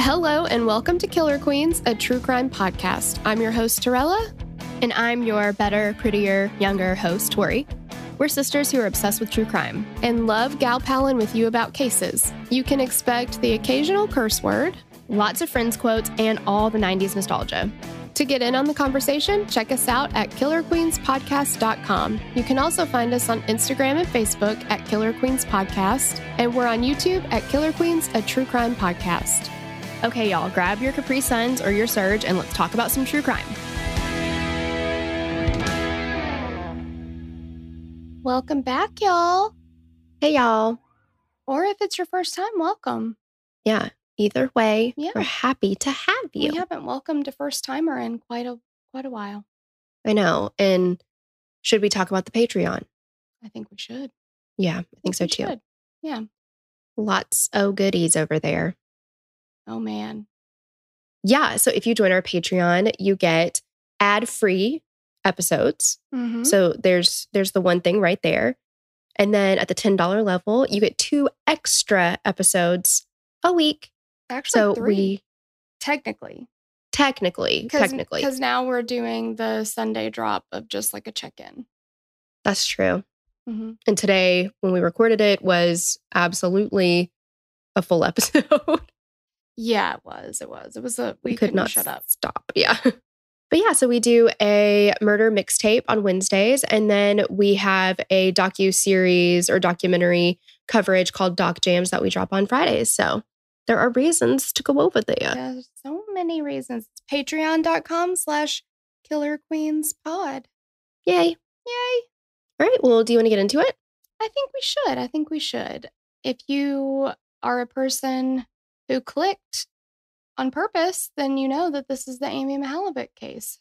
Hello and welcome to Killer Queens, a true crime podcast. I'm your host, Torella. And I'm your better, prettier, younger host, Tori. We're sisters who are obsessed with true crime. And love gal-palin with you about cases. You can expect the occasional curse word, lots of Friends quotes, and all the 90s nostalgia. To get in on the conversation, check us out at killerqueenspodcast.com. You can also find us on Instagram and Facebook at Killer Queens Podcast, and we're on YouTube at Killer Queens, a true crime podcast. Okay, y'all, grab your Capri Suns or your Surge and let's talk about some true crime. Welcome back, y'all. Hey, y'all. Or if it's your first time, welcome. Yeah, either way, we're happy to have you. We haven't welcomed a first timer in quite a while. I know. And should we talk about the Patreon? I think we should. Yeah, I think so too. Should. Yeah. Lots of goodies over there. Oh, man. Yeah. So if you join our Patreon, you get ad-free episodes. Mm-hmm. So there's the one thing right there. And then at the $10 level, you get 2 extra episodes a week. Actually, so 3. Technically. Because now we're doing the Sunday drop of just like a check-in. That's true. Mm-hmm. And today, when we recorded it, was absolutely a full episode. Yeah, it was. We could not shut up. Stop. Yeah. But yeah, so we do a murder mixtape on Wednesdays, and then we have a docu-series or documentary coverage called Doc Jams that we drop on Fridays. So there are reasons to go over there. There's so many reasons. It's patreon.com/killerqueenspod. Yay. All right. Well, do you want to get into it? I think we should. If you are a person who clicked on purpose, then you know that this is the Amy Mihaljevic case.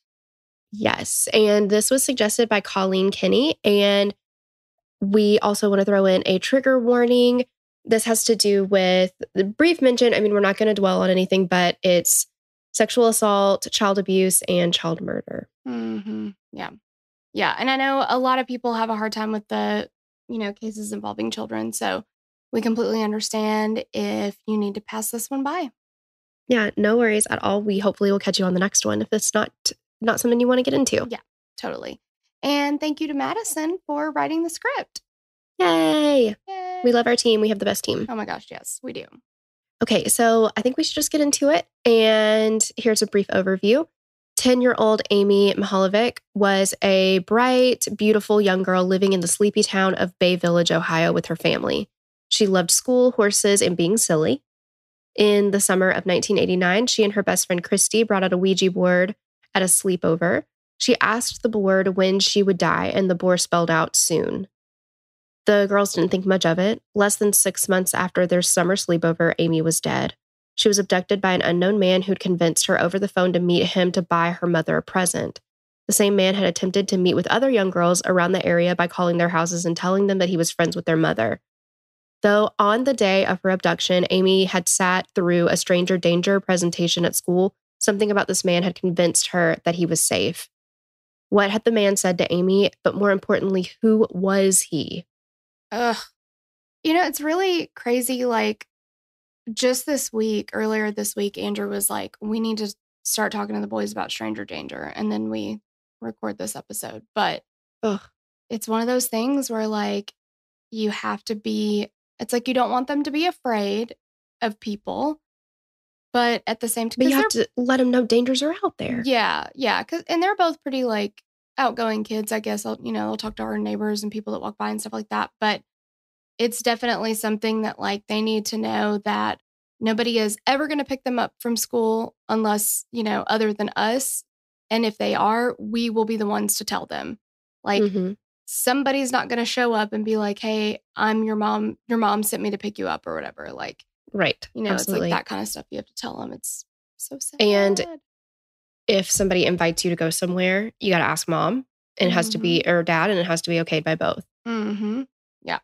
Yes. And this was suggested by Colleen Kinney. And we also want to throw in a trigger warning. This has to do with the brief mention. I mean, we're not going to dwell on anything, but it's sexual assault, child abuse, and child murder. Mm-hmm. Yeah. Yeah. And I know a lot of people have a hard time with the, cases involving children. So we completely understand if you need to pass this one by. Yeah, no worries at all. We hopefully will catch you on the next one if it's not something you want to get into. Yeah, totally. And thank you to Madison for writing the script. Yay! We love our team. We have the best team. Oh my gosh, yes, we do. Okay, so I think we should just get into it. And here's a brief overview. 10-year-old Amy Mihaljevic was a bright, beautiful young girl living in the sleepy town of Bay Village, Ohio with her family. She loved school, horses, and being silly. In the summer of 1989, she and her best friend Christy brought out a Ouija board at a sleepover. She asked the board when she would die, and the board spelled out soon. The girls didn't think much of it. Less than 6 months after their summer sleepover, Amy was dead. She was abducted by an unknown man who'd convinced her over the phone to meet him to buy her mother a present. The same man had attempted to meet with other young girls around the area by calling their houses and telling them that he was friends with their mother. Though on the day of her abduction, Amy had sat through a stranger danger presentation at school, something about this man had convinced her that he was safe. What had the man said to Amy? But more importantly, who was he? Ugh. It's really crazy. Like, just earlier this week, Andrew was like, we need to start talking to the boys about stranger danger. And then we record this episode. But it's one of those things where, like, you have to be... It's like you don't want them to be afraid of people, but at the same time... But you have to let them know dangers are out there. Yeah. And they're both pretty, like, outgoing kids, I guess. They'll talk to our neighbors and people that walk by and stuff like that. But it's definitely something that, like, they need to know that nobody is ever going to pick them up from school unless, other than us. And if they are, we will be the ones to tell them. Like... Mm-hmm. Somebody's not going to show up and be like, hey, I'm your mom. Your mom sent me to pick you up or whatever. like, right. Absolutely. It's like that kind of stuff you have to tell them. It's so sad. And if somebody invites you to go somewhere, you got to ask mom, and it has to be, or dad, and it has to be okayed by both. Mm-hmm. Yeah.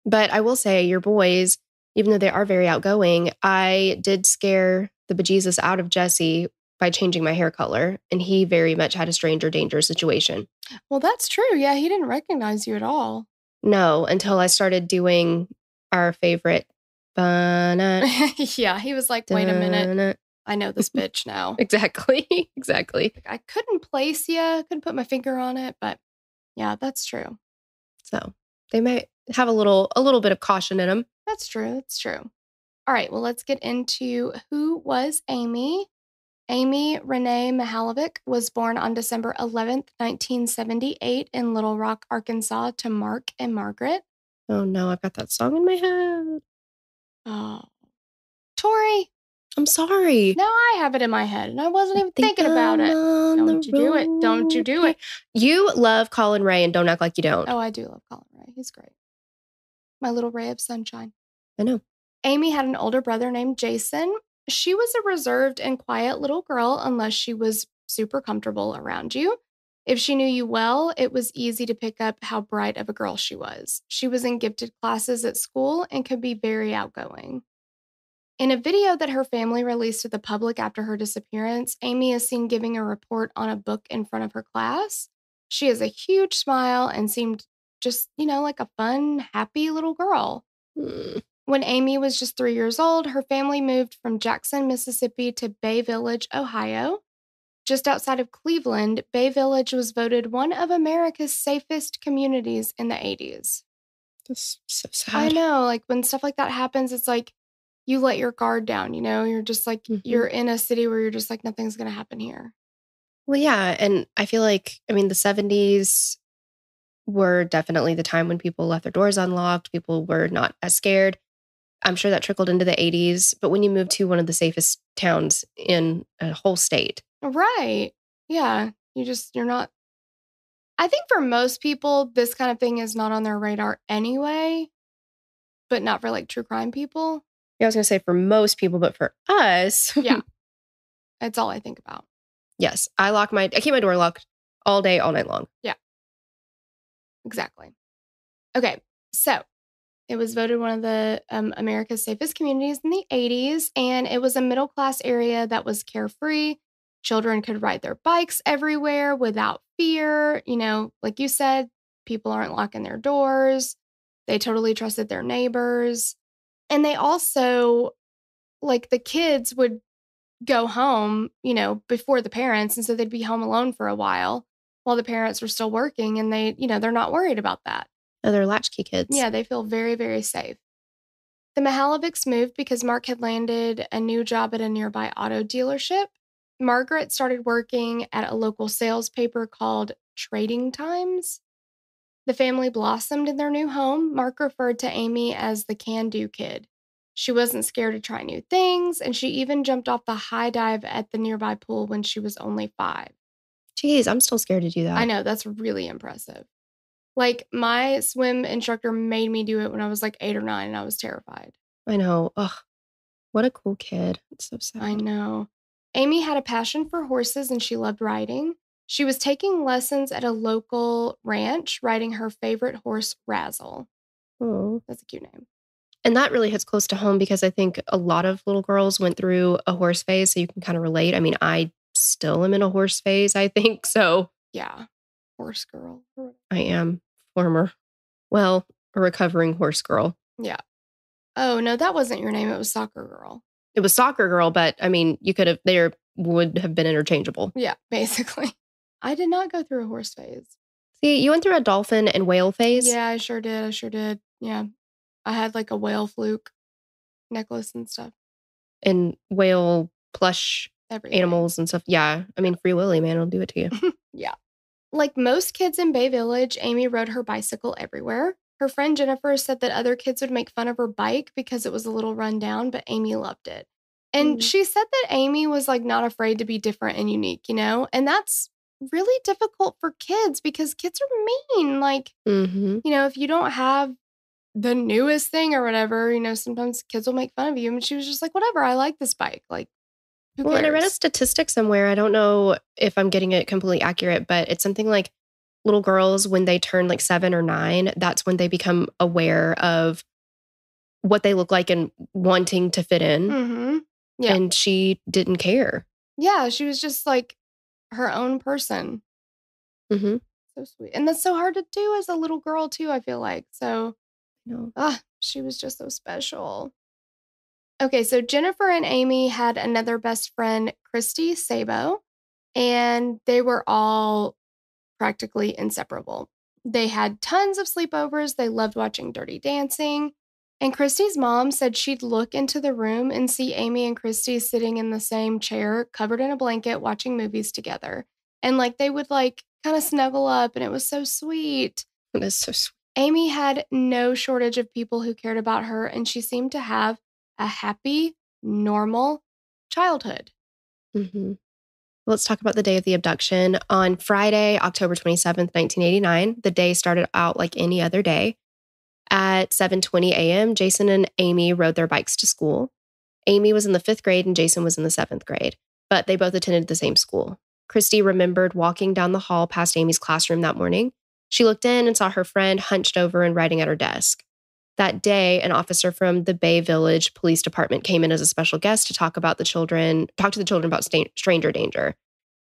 But I will say your boys, even though they are very outgoing, I did scare the bejesus out of Jesse by changing my hair color. And he very much had a stranger danger situation. Well, that's true. Yeah, he didn't recognize you at all. No, until I started doing our favorite. Yeah, he was like, wait a minute. I know this bitch now. Exactly. Exactly. Like, I couldn't place you, couldn't put my finger on it, but yeah, that's true. So they might have a little bit of caution in them. That's true. That's true. All right, well, let's get into who was Amy. Amy Renee Mihalovic was born on December 11th, 1978 in Little Rock, Arkansas to Mark and Margaret. Oh no, I've got that song in my head. Oh, Tori, I'm sorry. now I have it in my head and I wasn't even Think thinking about I'm it. on Don't the you do it. Don't you road do here. it. You love Colin Ray and don't act like you don't. Oh, I do love Colin Ray. He's great. My little ray of sunshine. I know. Amy had an older brother named Jason. She was a reserved and quiet little girl unless she was super comfortable around you. If she knew you well, it was easy to pick up how bright of a girl she was. She was in gifted classes at school and could be very outgoing. In a video that her family released to the public after her disappearance, Amy is seen giving a report on a book in front of her class. She has a huge smile and seemed just, like a fun, happy little girl. Mm. When Amy was just 3 years old, her family moved from Jackson, Mississippi to Bay Village, Ohio. Just outside of Cleveland, Bay Village was voted one of America's safest communities in the 80s. That's so sad. I know, like when stuff like that happens, it's like you let your guard down, You're just like, you're in a city where you're just like, nothing's going to happen here. Well, yeah. And I feel like, the 70s were definitely the time when people left their doors unlocked. People were not as scared. I'm sure that trickled into the 80s. But when you move to one of the safest towns in a whole state. Right. Yeah. You're not. I think for most people, this kind of thing is not on their radar anyway, but not for like true crime people. Yeah, I was going to say for most people, but for us. Yeah. That's all I think about. Yes. I keep my door locked all day, all night long. Yeah. Exactly. Okay. So it was voted one of the America's safest communities in the 80s, and it was a middle class area that was carefree. Children could ride their bikes everywhere without fear. Like you said, people aren't locking their doors. They totally trusted their neighbors. And they also, like, the kids would go home, before the parents. And so they'd be home alone for a while the parents were still working, and they're not worried about that. Oh, they're latchkey kids. Yeah, they feel very, very safe. The Mihalovics moved because Mark had landed a new job at a nearby auto dealership. Margaret started working at a local sales paper called Trading Times. The family blossomed in their new home. Mark referred to Amy as the can-do kid. She wasn't scared to try new things, and she even jumped off the high dive at the nearby pool when she was only 5. Jeez, I'm still scared to do that. I know, that's really impressive. Like, my swim instructor made me do it when I was like 8 or 9, and I was terrified. I know. Ugh, what a cool kid. It's so sad. I know. Amy had a passion for horses, and she loved riding. She was taking lessons at a local ranch, riding her favorite horse, Razzle. Oh. That's a cute name. And that really hits close to home because I think a lot of little girls went through a horse phase, so you can kind of relate. I still am in a horse phase, I think. So yeah, horse girl. I am a recovering horse girl. Yeah. Oh, no, that wasn't your name. It was soccer girl. It was soccer girl, but they would have been interchangeable. Yeah, basically. I did not go through a horse phase. See, you went through a dolphin and whale phase? Yeah, I sure did. Yeah. I had like a whale fluke necklace and stuff. And whale plush animals and stuff. Yeah. Free Willy, man, will do it to you. Yeah. Like most kids in Bay Village, Amy rode her bicycle everywhere. Her friend Jennifer said that other kids would make fun of her bike because it was a little run down, but Amy loved it. And she said that Amy was like not afraid to be different and unique, and that's really difficult for kids because kids are mean. Like, if you don't have the newest thing or whatever, sometimes kids will make fun of you. And she was just like, whatever, I like this bike. Like, who cares? Well, and I read a statistic somewhere. I don't know if I'm getting it completely accurate, but it's something like little girls, when they turn like 7 or 9, that's when they become aware of what they look like and wanting to fit in. Mm-hmm. Yeah. And she didn't care. Yeah, she was just like her own person. Mm-hmm. So sweet. And that's so hard to do as a little girl too, I feel like. So, she was just so special. Okay, so Jennifer and Amy had another best friend, Christy Sabo, and they were all practically inseparable. They had tons of sleepovers. They loved watching Dirty Dancing. And Christy's mom said she'd look into the room and see Amy and Christy sitting in the same chair, covered in a blanket, watching movies together. And like they would like kind of snuggle up, and it was so sweet. It is so sweet. Amy had no shortage of people who cared about her, and she seemed to have a happy, normal childhood. Mm-hmm. Let's talk about the day of the abduction. On Friday, October 27th, 1989, the day started out like any other day. At 7:20 a.m., Jason and Amy rode their bikes to school. Amy was in the 5th grade and Jason was in the 7th grade, but they both attended the same school. Christy remembered walking down the hall past Amy's classroom that morning. She looked in and saw her friend hunched over and writing at her desk. That day, an officer from the Bay Village Police Department came in as a special guest to talk to the children about stranger danger.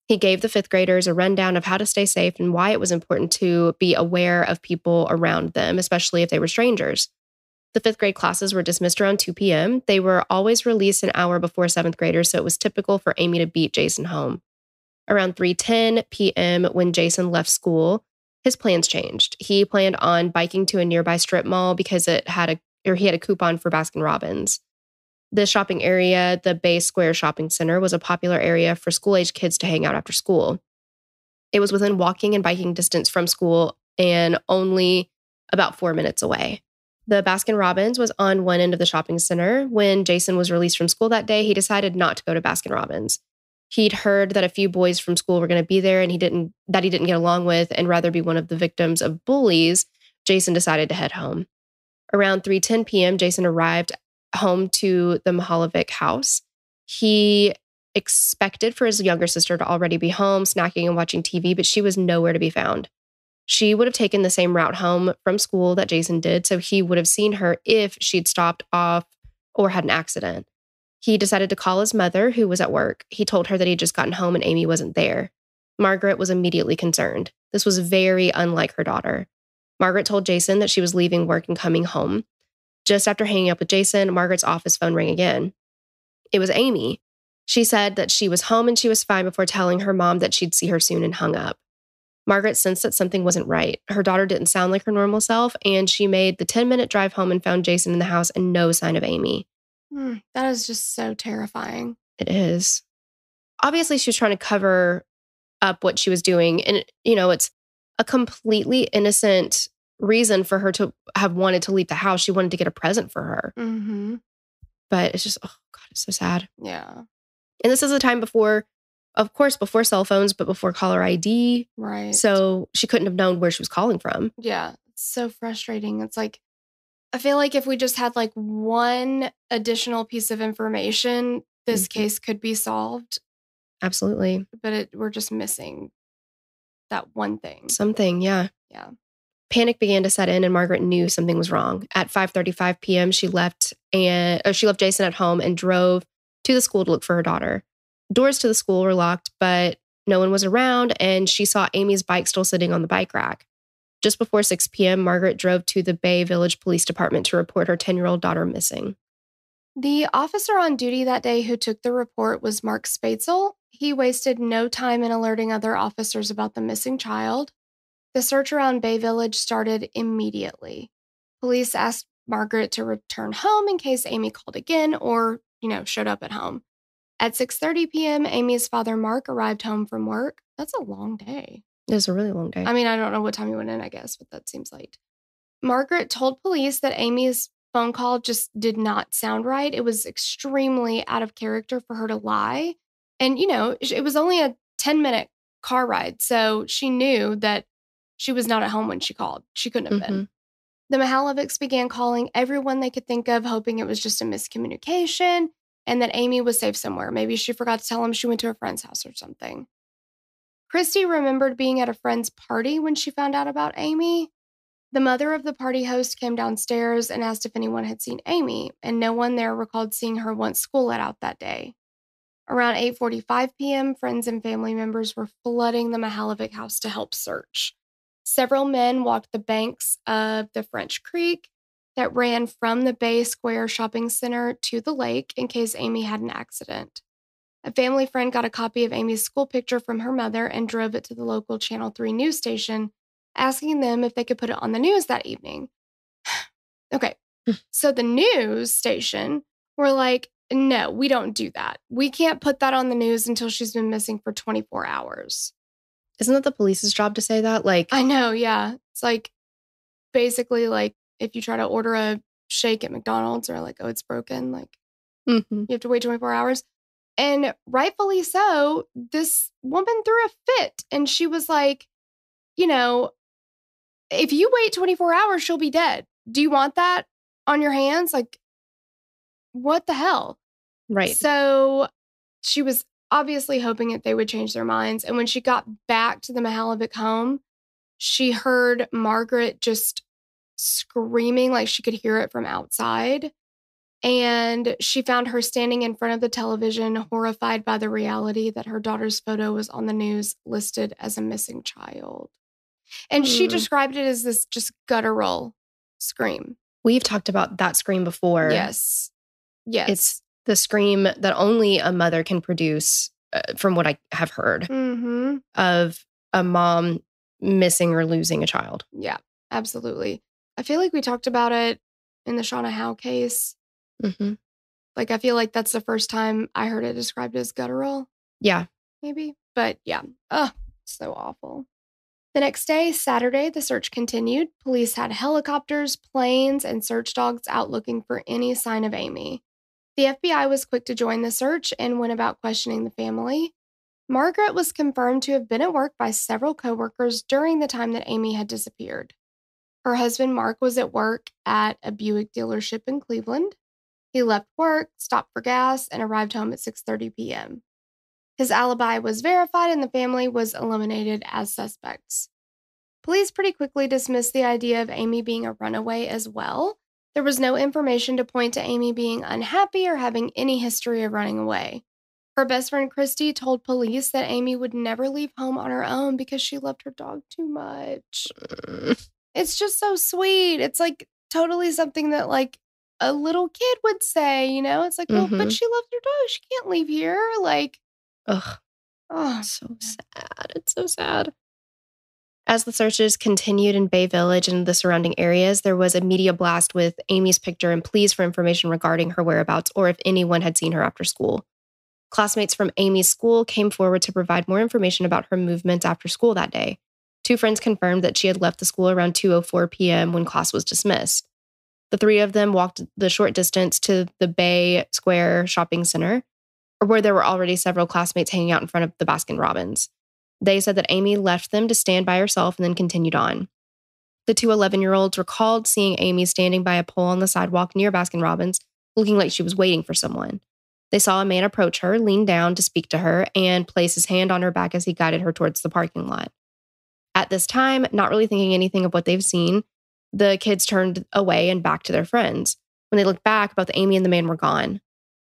He gave the 5th graders a rundown of how to stay safe and why it was important to be aware of people around them, especially if they were strangers. The 5th grade classes were dismissed around 2 p.m. They were always released an hour before 7th graders, so it was typical for Amy to beat Jason home. Around 3:10 p.m., when Jason left school, his plans changed. He planned on biking to a nearby strip mall because he had a coupon for Baskin-Robbins. The shopping area, the Bay Square Shopping Center, was a popular area for school-age kids to hang out after school. It was within walking and biking distance from school and only about 4 minutes away. The Baskin-Robbins was on one end of the shopping center. When Jason was released from school that day, he decided not to go to Baskin-Robbins. He'd heard that a few boys from school were going to be there and he didn't get along with, and rather be one of the victims of bullies. Jason decided to head home. Around 3:10 p.m., Jason arrived home to the Mihalovic house. He expected for his younger sister to already be home, snacking and watching TV, but she was nowhere to be found. She would have taken the same route home from school that Jason did, so he would have seen her if she'd stopped off or had an accident. He decided to call his mother, who was at work. He told her that he'd just gotten home and Amy wasn't there. Margaret was immediately concerned. This was very unlike her daughter. Margaret told Jason that she was leaving work and coming home. Just after hanging up with Jason, Margaret's office phone rang again. It was Amy. She said that she was home and she was fine before telling her mom that she'd see her soon, and hung up. Margaret sensed that something wasn't right. Her daughter didn't sound like her normal self, and she made the 10-minute drive home and found Jason in the house and no sign of Amy. That is just so terrifying. It is. Obviously, she was trying to cover up what she was doing. And, it's a completely innocent reason for her to have wanted to leave the house. She wanted to get a present for her. Mm-hmm. But it's just, oh God, it's so sad. Yeah. And this is a time before cell phones, but before caller ID. Right. So she couldn't have known where she was calling from. Yeah. It's so frustrating. It's like, I feel like if we just had like one additional piece of information, this case could be solved. Absolutely. But we're just missing that one thing. Something, yeah. Yeah. Panic began to set in and Margaret knew something was wrong. At 5:35 p.m., she left Jason at home and drove to the school to look for her daughter. Doors to the school were locked, but no one was around, and she saw Amy's bike still sitting on the bike rack. Just before 6 p.m., Margaret drove to the Bay Village Police Department to report her 10-year-old daughter missing. The officer on duty that day who took the report was Mark Spatzel. He wasted no time in alerting other officers about the missing child. The search around Bay Village started immediately. Police asked Margaret to return home in case Amy called again or, showed up at home. At 6:30 p.m., Amy's father, Mark, arrived home from work. That's a long day. It was a really long day. I mean, I don't know what time he went in, I guess, but that seems late. Margaret told police that Amy's phone call just did not sound right. It was extremely out of character for her to lie. And, it was only a 10-minute car ride, so she knew that she was not at home when she called. She couldn't have been. The Mihalovics began calling everyone they could think of, hoping it was just a miscommunication and that Amy was safe somewhere. Maybe she forgot to tell them she went to a friend's house or something. Christy remembered being at a friend's party when she found out about Amy. The mother of the party host came downstairs and asked if anyone had seen Amy, and no one there recalled seeing her once school let out that day. Around 8:45 p.m., friends and family members were flooding the Mihalovic house to help search. Several men walked the banks of the French Creek. that ran from the Bay Square shopping center to the lake in case Amy had an accident. A family friend got a copy of Amy's school picture from her mother and drove it to the local Channel 3 news station, asking them if they could put it on the news that evening. Okay, so the news station were like, no, we don't do that. We can't put that on the news until she's been missing for 24 hours. Isn't that the police's job to say that? Like, I know, yeah. It's like basically like if you try to order a shake at McDonald's or like, oh, it's broken, like you have to wait 24 hours. And rightfully so, this woman threw a fit and she was like, you know, if you wait 24 hours, she'll be dead. Do you want that on your hands? Like, what the hell? Right. So she was obviously hoping that they would change their minds. And when she got back to the Mihalovic home, she heard Margaret just screaming like she could hear it from outside. And she found her standing in front of the television, horrified by the reality that her daughter's photo was on the news listed as a missing child. And she described it as this just guttural scream. We've talked about that scream before. Yes. Yes. It's the scream that only a mother can produce, from what I have heard, of a mom missing or losing a child. Yeah, absolutely. I feel like we talked about it in the Shauna Howe case. Like, I feel like that's the first time I heard it described as guttural. Yeah. Maybe. But yeah. So awful. The next day, Saturday, the search continued. Police had helicopters, planes, and search dogs out looking for any sign of Amy. The FBI was quick to join the search and went about questioning the family. Margaret was confirmed to have been at work by several coworkers during the time that Amy had disappeared. Her husband, Mark, was at work at a Buick dealership in Cleveland. He left work, stopped for gas, and arrived home at 6:30 p.m. His alibi was verified and the family was eliminated as suspects. Police pretty quickly dismissed the idea of Amy being a runaway as well. There was no information to point to Amy being unhappy or having any history of running away. Her best friend Christy told police that Amy would never leave home on her own because she loved her dog too much. It's just so sweet. It's like totally something that like a little kid would say, you know? It's like, well, but she loves her dog. She can't leave here. Like, ugh. Oh, so sad. It's so sad. As the searches continued in Bay Village and the surrounding areas, there was a media blast with Amy's picture and pleas for information regarding her whereabouts or if anyone had seen her after school. Classmates from Amy's school came forward to provide more information about her movements after school that day. 2 friends confirmed that she had left the school around 2:04 p.m. when class was dismissed. The 3 of them walked the short distance to the Bay Square shopping center, where there were already several classmates hanging out in front of the Baskin-Robbins. They said that Amy left them to stand by herself and then continued on. The 2 11-year-olds recalled seeing Amy standing by a pole on the sidewalk near Baskin-Robbins, looking like she was waiting for someone. They saw a man approach her, lean down to speak to her, and place his hand on her back as he guided her towards the parking lot. At this time, not really thinking anything of what they've seen, the kids turned away and back to their friends. When they looked back, both Amy and the man were gone.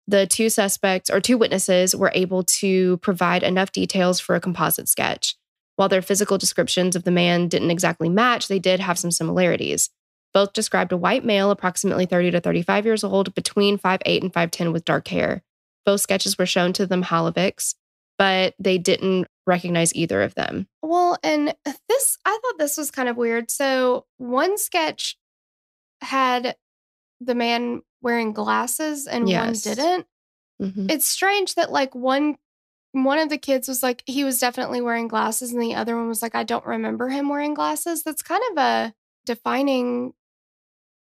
The 2 witnesses were able to provide enough details for a composite sketch. While their physical descriptions of the man didn't exactly match, they did have some similarities. Both described a white male, approximately 30 to 35 years old, between 5'8" and 5'10", with dark hair. Both sketches were shown to the Mihalovics, but they didn't recognize either of them. Well, and I thought this was kind of weird. So one sketch had the man wearing glasses and one didn't. It's strange that like one of the kids was like, he was definitely wearing glasses, and the other one was like, I don't remember him wearing glasses. That's kind of a defining,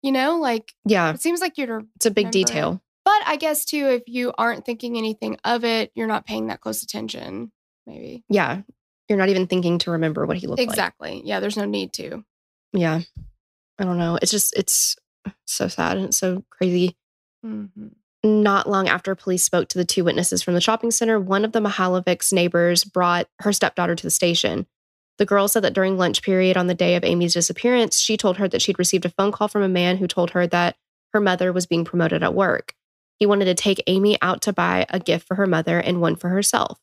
like, yeah, it seems like it's a big detail. But I guess too, if you aren't thinking anything of it, you're not paying that close attention, maybe. Yeah. You're not even thinking to remember what he looked like. Exactly. Yeah, there's no need to. Yeah. I don't know. It's so sad and it's so crazy. Not long after police spoke to the 2 witnesses from the shopping center, one of the Mihalovics' neighbors brought her stepdaughter to the station. The girl said that during lunch period on the day of Amy's disappearance, she told her that she'd received a phone call from a man who told her that her mother was being promoted at work. He wanted to take Amy out to buy a gift for her mother and one for herself.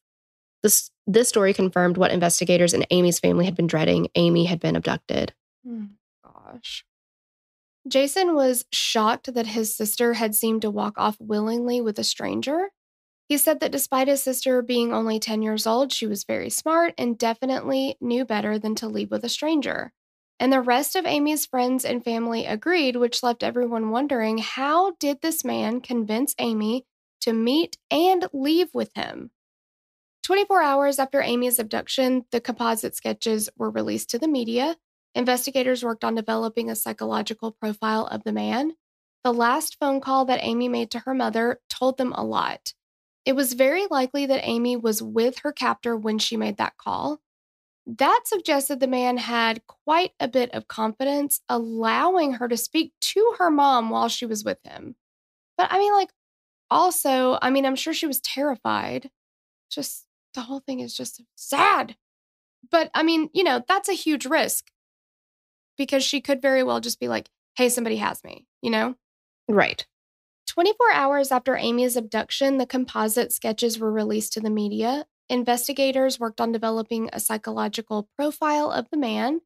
This story confirmed what investigators and Amy's family had been dreading. Amy had been abducted. Gosh. Jason was shocked that his sister had seemed to walk off willingly with a stranger. He said that despite his sister being only 10 years old, she was very smart and definitely knew better than to leave with a stranger. And the rest of Amy's friends and family agreed, which left everyone wondering, how did this man convince Amy to meet and leave with him? 24 hours after Amy's abduction, the composite sketches were released to the media. Investigators worked on developing a psychological profile of the man. The last phone call that Amy made to her mother told them a lot. It was very likely that Amy was with her captor when she made that call. That suggested the man had quite a bit of confidence, allowing her to speak to her mom while she was with him. But I mean, like, also, I mean, I'm sure she was terrified. Just the whole thing is just sad. But I mean, that's a huge risk because she could very well just be like, hey, somebody has me, Right. 24 hours after Amy's abduction, the composite sketches were released to the media. Investigators worked on developing a psychological profile of the man.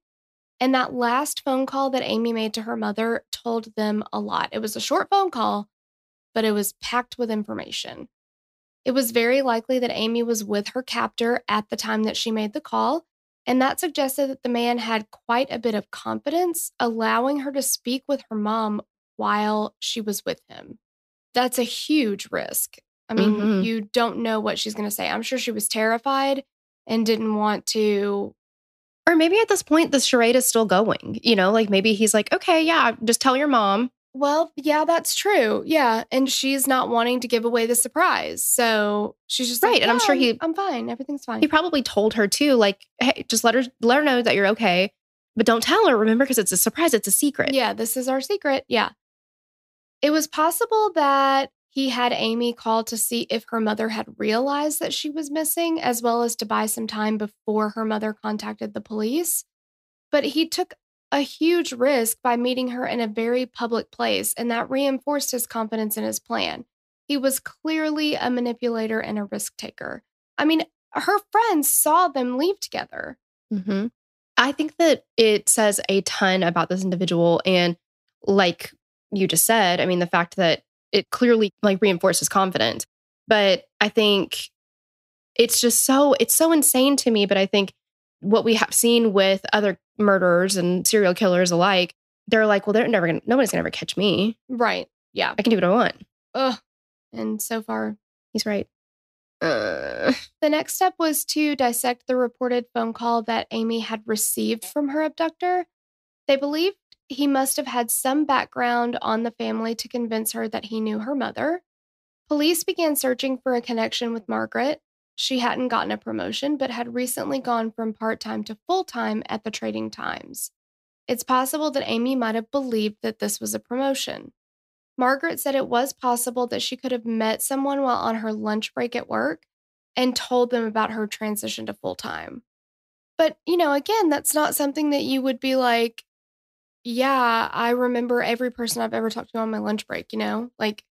And that last phone call that Amy made to her mother told them a lot. It was a short phone call, but it was packed with information. It was very likely that Amy was with her captor at the time that she made the call, and that suggested that the man had quite a bit of confidence, allowing her to speak with her mom while she was with him. That's a huge risk. I mean, Mm-hmm. you don't know what she's going to say. I'm sure she was terrified and didn't want to. Or maybe at this point, the charade is still going. Like maybe he's like, okay, yeah, just tell your mom. Well, yeah, that's true. Yeah. And she's not wanting to give away the surprise. So she's just like, Right. And yeah, I'm sure I'm fine. Everything's fine. he probably told her too, like, hey, just let her know that you're okay. But don't tell her, remember, because it's a surprise, it's a secret. Yeah, this is our secret. Yeah. It was possible that he had Amy call to see if her mother had realized that she was missing, as well as to buy some time before her mother contacted the police. But he took a huge risk by meeting her in a very public place, and that reinforced his confidence in his plan. He was clearly a manipulator and a risk taker. I mean, her friends saw them leave together. Mm-hmm. I think that it says a ton about this individual. And like you just said, I mean, the fact that it clearly like reinforces confidence. But I think it's so insane to me. But I think what we have seen with other murderers and serial killers alike, they're like, well, nobody's gonna ever catch me. Right. Yeah. I can do what I want. Ugh. And so far, He's right. the next step was to dissect the reported phone call that Amy had received from her abductor. They believed he must have had some background on the family to convince her that he knew her mother. Police began searching for a connection with Margaret. She hadn't gotten a promotion, but had recently gone from part time to full time at the Trading Times. It's possible that Amy might have believed that this was a promotion. Margaret said it was possible that she could have met someone while on her lunch break at work and told them about her transition to full time. But, again, that's not something that you would be like, yeah, I remember every person I've ever talked to on my lunch break, Like,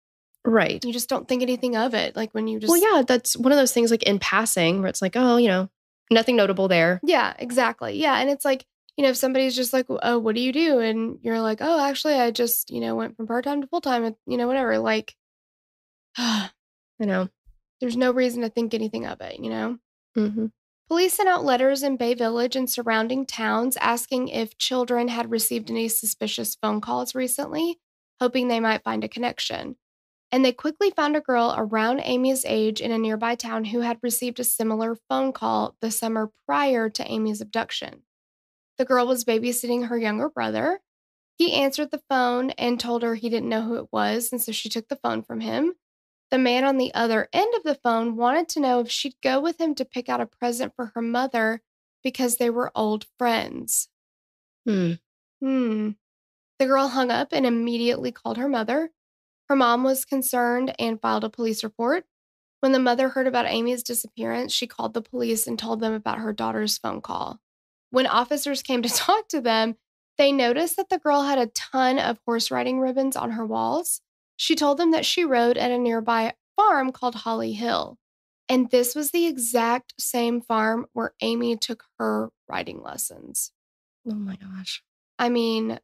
Right. you just don't think anything of it. Like when you just. Well, yeah, that's one of those things like in passing where it's like, oh, nothing notable there. Yeah, exactly. Yeah. And it's like, if somebody's just like, oh, what do you do? And you're like, oh, actually, I just, went from part time to full time, and, whatever. Like, I know. there's no reason to think anything of it, Mm-hmm. Police sent out letters in Bay Village and surrounding towns asking if children had received any suspicious phone calls recently, hoping they might find a connection. And they quickly found a girl around Amy's age in a nearby town who had received a similar phone call the summer prior to Amy's abduction. The girl was babysitting her younger brother. He answered the phone and told her he didn't know who it was, and so she took the phone from him. The man on the other end of the phone wanted to know if she'd go with him to pick out a present for her mother because they were old friends. Hmm. The girl hung up and immediately called her mother. Her mom was concerned and filed a police report. When the mother heard about Amy's disappearance, she called the police and told them about her daughter's phone call. When officers came to talk to them, they noticed that the girl had a ton of horse riding ribbons on her walls. She told them that she rode at a nearby farm called Holly Hill. And this was the exact same farm where Amy took her riding lessons. Oh my gosh. I mean,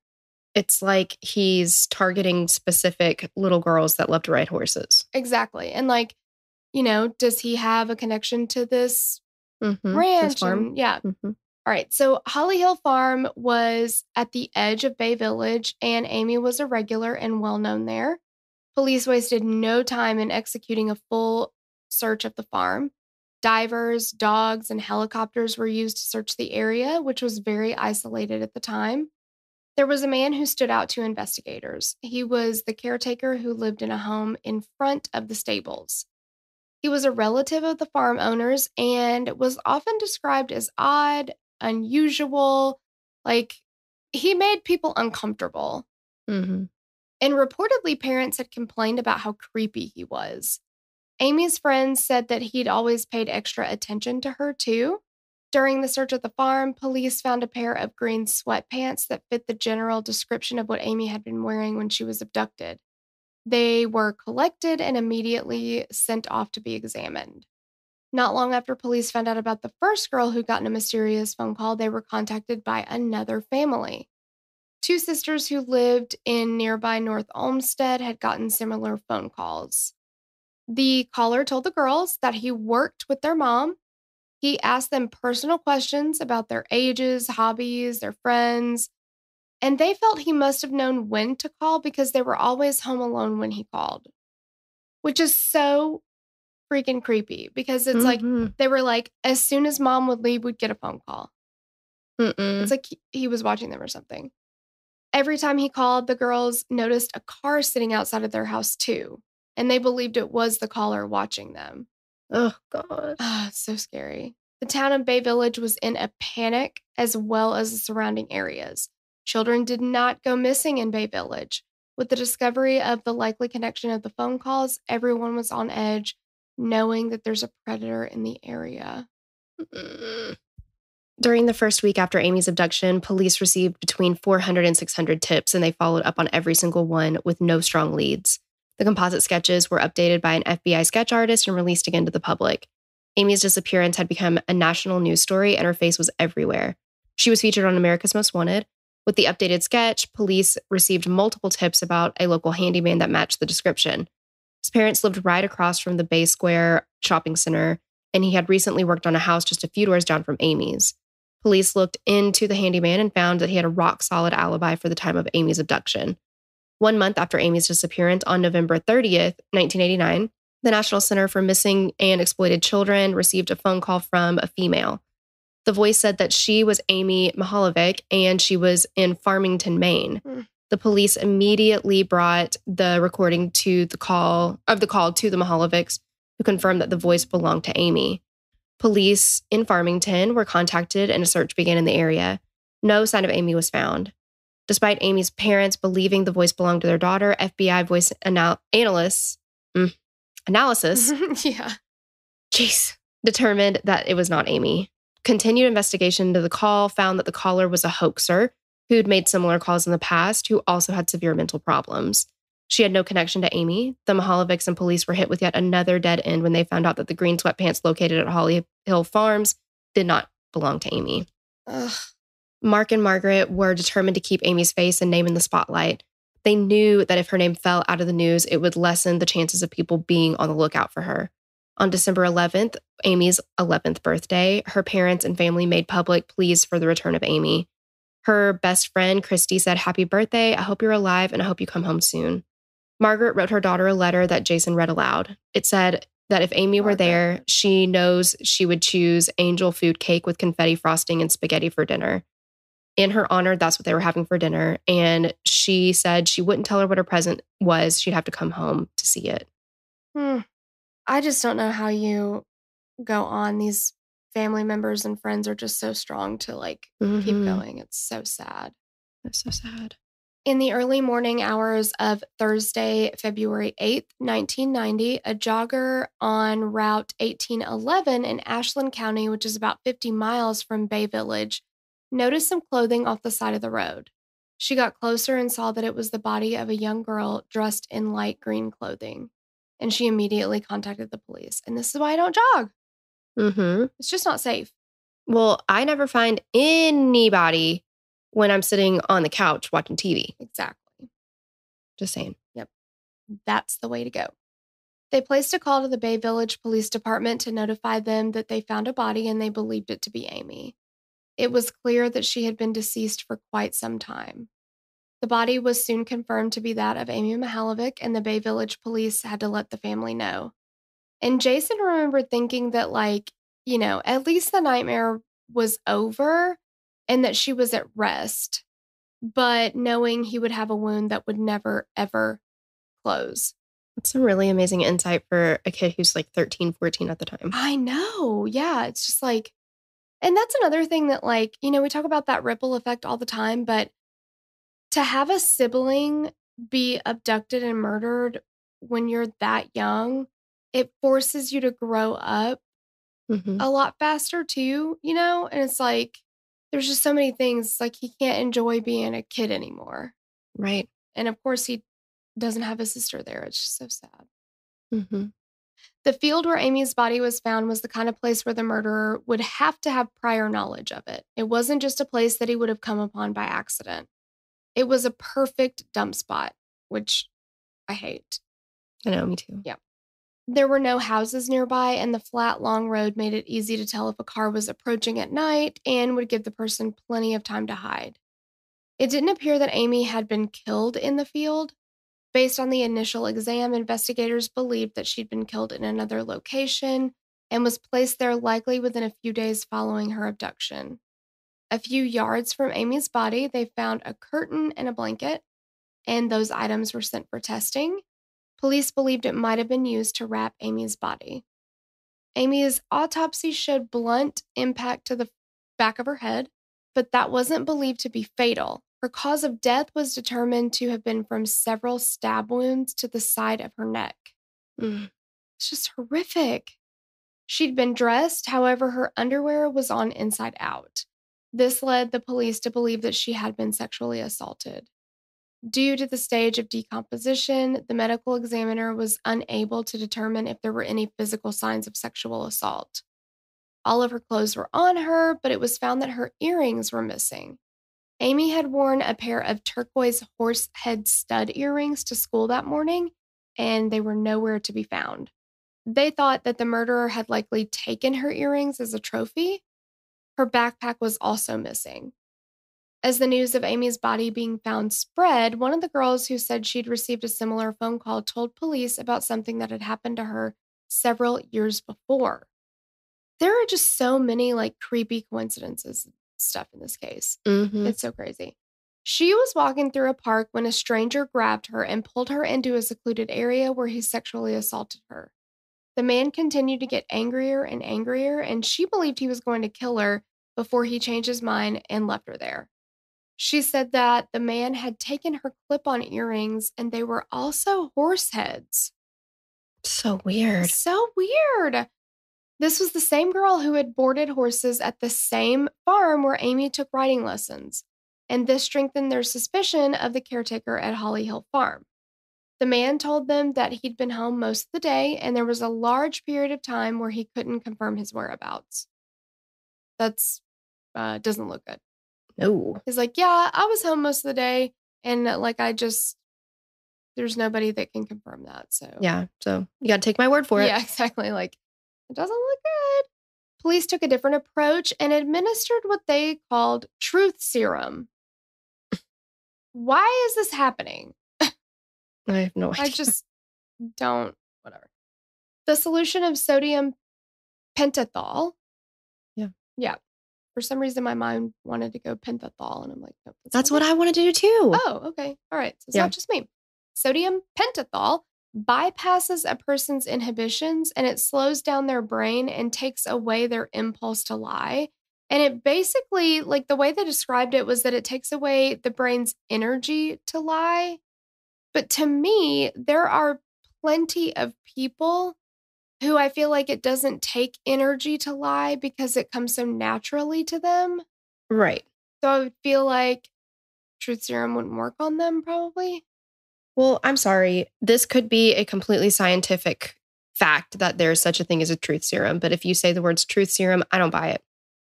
It's like he's targeting specific little girls that love to ride horses. Exactly. And like, does he have a connection to this Mm-hmm. This ranch? farm. And yeah. Mm-hmm. All right. So Holly Hill Farm was at the edge of Bay Village, and Amy was a regular and well known there. Police wasted no time in executing a full search of the farm. Divers, dogs, and helicopters were used to search the area, which was very isolated at the time. There was a man who stood out to investigators. He was the caretaker who lived in a home in front of the stables. He was a relative of the farm owners and was often described as odd, unusual, like he made people uncomfortable. Mm-hmm. And reportedly, parents had complained about how creepy he was. Amy's friends said that he'd always paid extra attention to her, too. During the search of the farm, police found a pair of green sweatpants that fit the general description of what Amy had been wearing when she was abducted. They were collected and immediately sent off to be examined. Not long after police found out about the first girl who got in a mysterious phone call, they were contacted by another family. Two sisters who lived in nearby North Olmsted had gotten similar phone calls. The caller told the girls that he worked with their mom. He asked them personal questions about their ages, hobbies, their friends, and they felt he must have known when to call because they were always home alone when he called, which is so freaking creepy because it's like Mm-hmm. they were like, as soon as mom would leave, we'd get a phone call. It's like he was watching them or something. Every time he called, the girls noticed a car sitting outside of their house too, and they believed it was the caller watching them. Oh, gosh. Ah, it's so scary. The town of Bay Village was in a panic as well as the surrounding areas. Children did not go missing in Bay Village. With the discovery of the likely connection of the phone calls, everyone was on edge, knowing that there's a predator in the area. During the first week after Amy's abduction, police received between 400 and 600 tips, and they followed up on every single one with no strong leads. The composite sketches were updated by an FBI sketch artist and released again to the public. Amy's disappearance had become a national news story, and her face was everywhere. She was featured on America's Most Wanted. With the updated sketch, police received multiple tips about a local handyman that matched the description. His parents lived right across from the Bay Square shopping center, and he had recently worked on a house just a few doors down from Amy's. Police looked into the handyman and found that he had a rock-solid alibi for the time of Amy's abduction. 1 month after Amy's disappearance, on November 30th, 1989, the National Center for Missing and Exploited Children received a phone call from a female. The voice said that she was Amy Mihaljevic and she was in Farmington, Maine. The police immediately brought the recording to the call to the Mihaljevics, who confirmed that the voice belonged to Amy. Police in Farmington were contacted and a search began in the area. No sign of Amy was found. Despite Amy's parents believing the voice belonged to their daughter, FBI voice analysis Yeah. determined that it was not Amy. Continued investigation into the call found that the caller was a hoaxer who'd made similar calls in the past, who also had severe mental problems. She had no connection to Amy. The Mihaljevics and police were hit with yet another dead end when they found out that the green sweatpants located at Holly Hill Farms did not belong to Amy. Ugh. Mark and Margaret were determined to keep Amy's face and name in the spotlight. They knew that if her name fell out of the news, it would lessen the chances of people being on the lookout for her. On December 11th, Amy's 11th birthday, her parents and family made public pleas for the return of Amy. Her best friend, Christy, said, "Happy birthday. I hope you're alive and I hope you come home soon." Margaret wrote her daughter a letter that Jason read aloud. It said that if Amy were there, she knows she would choose angel food cake with confetti frosting and spaghetti for dinner. In her honor, that's what they were having for dinner. And she said she wouldn't tell her what her present was. She'd have to come home to see it. I just don't know how you go on. These family members and friends are just so strong to keep going. It's so sad. That's so sad. In the early morning hours of Thursday, February 8th, 1990, a jogger on Route 1811 in Ashland County, which is about 50 miles from Bay Village, noticed some clothing off the side of the road. She got closer and saw that it was the body of a young girl dressed in light green clothing. And she immediately contacted the police. And this is why I don't jog. It's just not safe. Well, I never find anybody when I'm sitting on the couch watching TV. Exactly. Just saying. Yep. That's the way to go. They placed a call to the Bay Village Police Department to notify them that they found a body and they believed it to be Amy. It was clear that she had been deceased for quite some time. The body was soon confirmed to be that of Amy Mihalovic, and the Bay Village Police had to let the family know. And Jason remembered thinking that, like, you know, at least the nightmare was over and that she was at rest, but knowing he would have a wound that would never, ever close. That's some really amazing insight for a kid who's like 13, 14 at the time. I know. Yeah. It's just like, and that's another thing that, like, you know, we talk about that ripple effect all the time, but to have a sibling be abducted and murdered when you're that young, it forces you to grow up Mm-hmm. a lot faster too, you know? And it's like, there's just so many things, like he can't enjoy being a kid anymore. Right. And of course, he doesn't have a sister there. It's just so sad. Mm-hmm. The field where Amy's body was found was the kind of place where the murderer would have to have prior knowledge of it. It wasn't just a place that he would have come upon by accident. It was a perfect dump spot, which I hate. I know, me too. Yeah. There were no houses nearby, and the flat, long road made it easy to tell if a car was approaching at night and would give the person plenty of time to hide. It didn't appear that Amy had been killed in the field. Based on the initial exam, investigators believed that she'd been killed in another location and was placed there likely within a few days following her abduction. A few yards from Amy's body, they found a curtain and a blanket, and those items were sent for testing. Police believed it might have been used to wrap Amy's body. Amy's autopsy showed blunt impact to the back of her head, but that wasn't believed to be fatal. Her cause of death was determined to have been from several stab wounds to the side of her neck. Mm. It's just horrific. She'd been dressed, however, her underwear was on inside out. This led the police to believe that she had been sexually assaulted. Due to the stage of decomposition, the medical examiner was unable to determine if there were any physical signs of sexual assault. All of her clothes were on her, but it was found that her earrings were missing. Amy had worn a pair of turquoise horse head stud earrings to school that morning, and they were nowhere to be found. They thought that the murderer had likely taken her earrings as a trophy. Her backpack was also missing. As the news of Amy's body being found spread, one of the girls who said she'd received a similar phone call told police about something that had happened to her several years before. There are just so many like creepy coincidences and stuff in this case. Mm-hmm. It's so crazy. She was walking through a park when a stranger grabbed her and pulled her into a secluded area where he sexually assaulted her. The man continued to get angrier and angrier, and she believed he was going to kill her before he changed his mind and left her there. She said that the man had taken her clip-on earrings and they were also horse heads. So weird. So weird. This was the same girl who had boarded horses at the same farm where Amy took riding lessons, and this strengthened their suspicion of the caretaker at Holly Hill Farm. The man told them that he'd been home most of the day, and there was a large period of time where he couldn't confirm his whereabouts. That's doesn't look good. No. He's like, yeah, I was home most of the day, and like there's nobody that can confirm that. So Yeah. So you got to take my word for it. yeah, exactly. Like, it doesn't look good. Police took a different approach and administered what they called truth serum. Why is this happening? I have no idea. I just don't, whatever. The solution of sodium pentothal. Yeah. Yeah. For some reason, my mind wanted to go pentothal, and I'm like, nope. That's what I wanted to do too. Oh, okay. All right. So it's Yeah. not just me. Sodium pentothal bypasses a person's inhibitions and it slows down their brain and takes away their impulse to lie. And it basically, like the way they described it was that it takes away the brain's energy to lie. But to me, there are plenty of people who I feel like it doesn't take energy to lie because it comes so naturally to them. Right. So I would feel like truth serum wouldn't work on them probably. Well, I'm sorry. This could be a completely scientific fact that there's such a thing as a truth serum. But if you say the words truth serum, I don't buy it.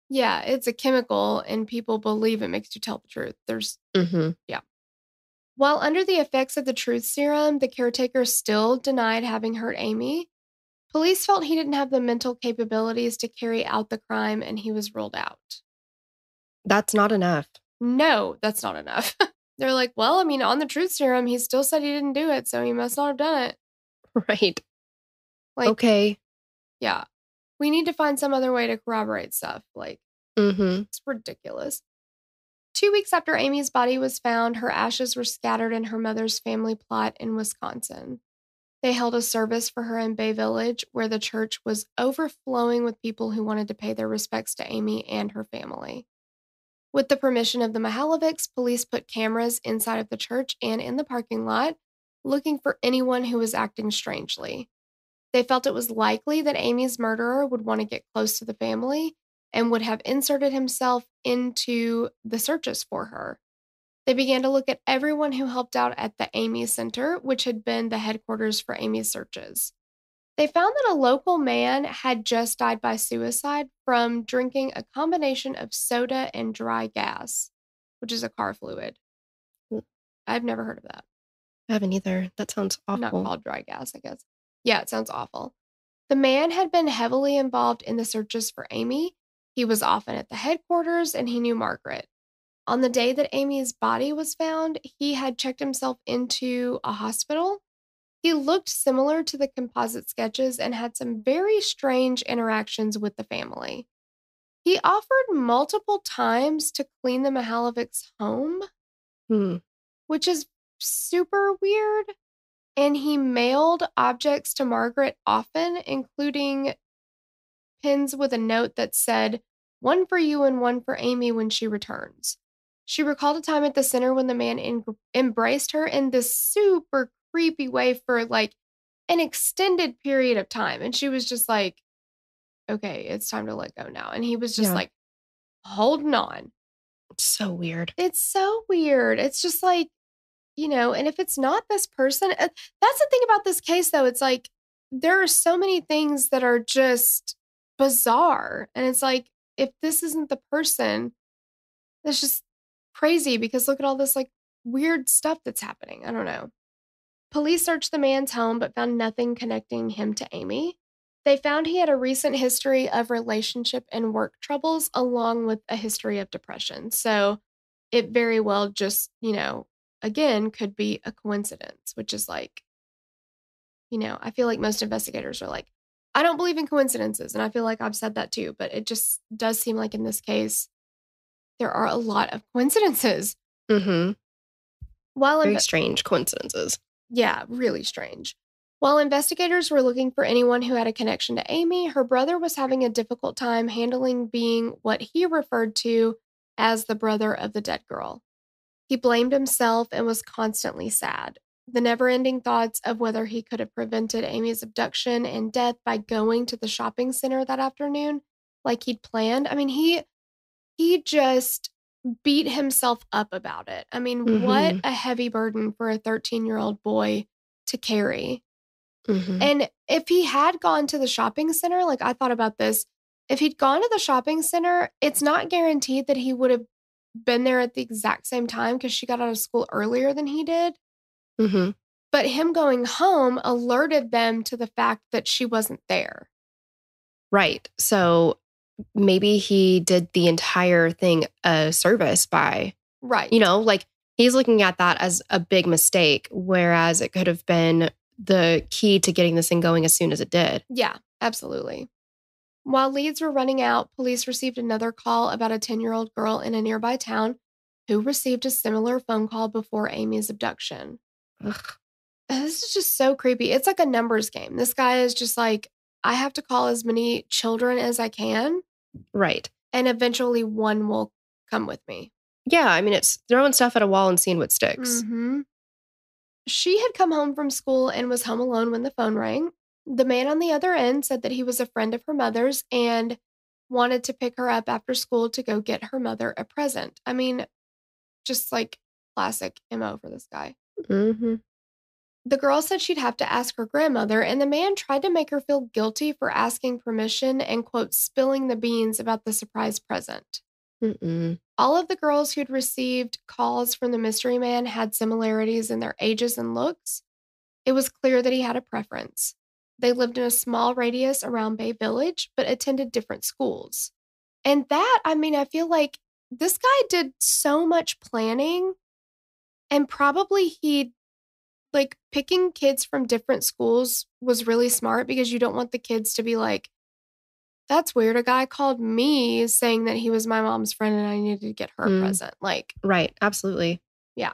Yeah, it's a chemical and people believe it makes you tell the truth. Hmm. Yeah. While under the effects of the truth serum, the caretaker still denied having hurt Amy. Police felt he didn't have the mental capabilities to carry out the crime and he was ruled out. That's not enough. No, that's not enough. They're like, well, I mean, on the truth serum, he still said he didn't do it, so he must not have done it. Right. Like, Okay. yeah, we need to find some other way to corroborate stuff. Like, Hmm. it's ridiculous. 2 weeks after Amy's body was found, her ashes were scattered in her mother's family plot in Wisconsin. They held a service for her in Bay Village, where the church was overflowing with people who wanted to pay their respects to Amy and her family. With the permission of the Mihalovics, police put cameras inside of the church and in the parking lot, looking for anyone who was acting strangely. They felt it was likely that Amy's murderer would want to get close to the family and would have inserted himself into the searches for her. They began to look at everyone who helped out at the Amy Center, which had been the headquarters for Amy's searches. They found that a local man had just died by suicide from drinking a combination of soda and dry gas, which is a car fluid. I've never heard of that. I haven't either. That sounds Not awful. called dry gas, I guess. Yeah, it sounds awful. The man had been heavily involved in the searches for Amy. He was often at the headquarters and he knew Margaret. On the day that Amy's body was found, he had checked himself into a hospital. He looked similar to the composite sketches and had some very strange interactions with the family. He offered multiple times to clean the Mihalovics' home, Hmm. which is super weird. And he mailed objects to Margaret often, including pins with a note that said, "One for you and one for Amy when she returns." She recalled a time at the center when the man embraced her in this super creepy way for like an extended period of time. And she was just like, okay, it's time to let go now. And he was just Yeah. like, holding on. It's so weird. It's so weird. It's just like, and if it's not this person, that's the thing about this case, though. It's like there are so many things that are just bizarre. And it's like, if this isn't the person, that's just crazy because look at all this like weird stuff that's happening. I don't know. Police searched the man's home but found nothing connecting him to Amy. They found he had a recent history of relationship and work troubles, along with a history of depression. So it very well just, again, could be a coincidence, which is like, I feel like most investigators are like, I don't believe in coincidences. And I feel like I've said that too, but it just does seem like in this case, there are a lot of coincidences. Hmm. While Very strange coincidences. Yeah, really strange. While investigators were looking for anyone who had a connection to Amy, her brother was having a difficult time handling being what he referred to as the brother of the dead girl. He blamed himself and was constantly sad. The never ending thoughts of whether he could have prevented Amy's abduction and death by going to the shopping center that afternoon, like he'd planned. I mean, he just beat himself up about it. I mean, what Hmm. a heavy burden for a 13-year-old boy to carry. Hmm. And if he had gone to the shopping center, like I thought about this, if he'd gone to the shopping center, it's not guaranteed that he would have been there at the exact same time because she got out of school earlier than he did. Hmm. But him going home alerted them to the fact that she wasn't there. Right. So maybe he did the entire thing a service by, Right. like he's looking at that as a big mistake, whereas it could have been the key to getting this thing going as soon as it did. Yeah, absolutely. While leads were running out, police received another call about a 10-year-old girl in a nearby town who received a similar phone call before Amy's abduction. Ugh. This is just so creepy. It's like a numbers game. This guy is just like, I have to call as many children as I can, Right. and eventually one will come with me. Yeah. I mean, it's throwing stuff at a wall and seeing what sticks. Mm-hmm. She had come home from school and was home alone when the phone rang. The man on the other end said that he was a friend of her mother's and wanted to pick her up after school to go get her mother a present. I mean, just like classic MO for this guy. Hmm. The girl said she'd have to ask her grandmother, and the man tried to make her feel guilty for asking permission and, quote, spilling the beans about the surprise present. Mm-mm. All of the girls who'd received calls from the mystery man had similarities in their ages and looks. It was clear that he had a preference. They lived in a small radius around Bay Village, but attended different schools. And that, I mean, I feel like this guy did so much planning, and probably he, like, picking kids from different schools was really smart because you don't want the kids to be like, that's weird. A guy called me saying that he was my mom's friend and I needed to get her a present. Like, Right. Absolutely. yeah.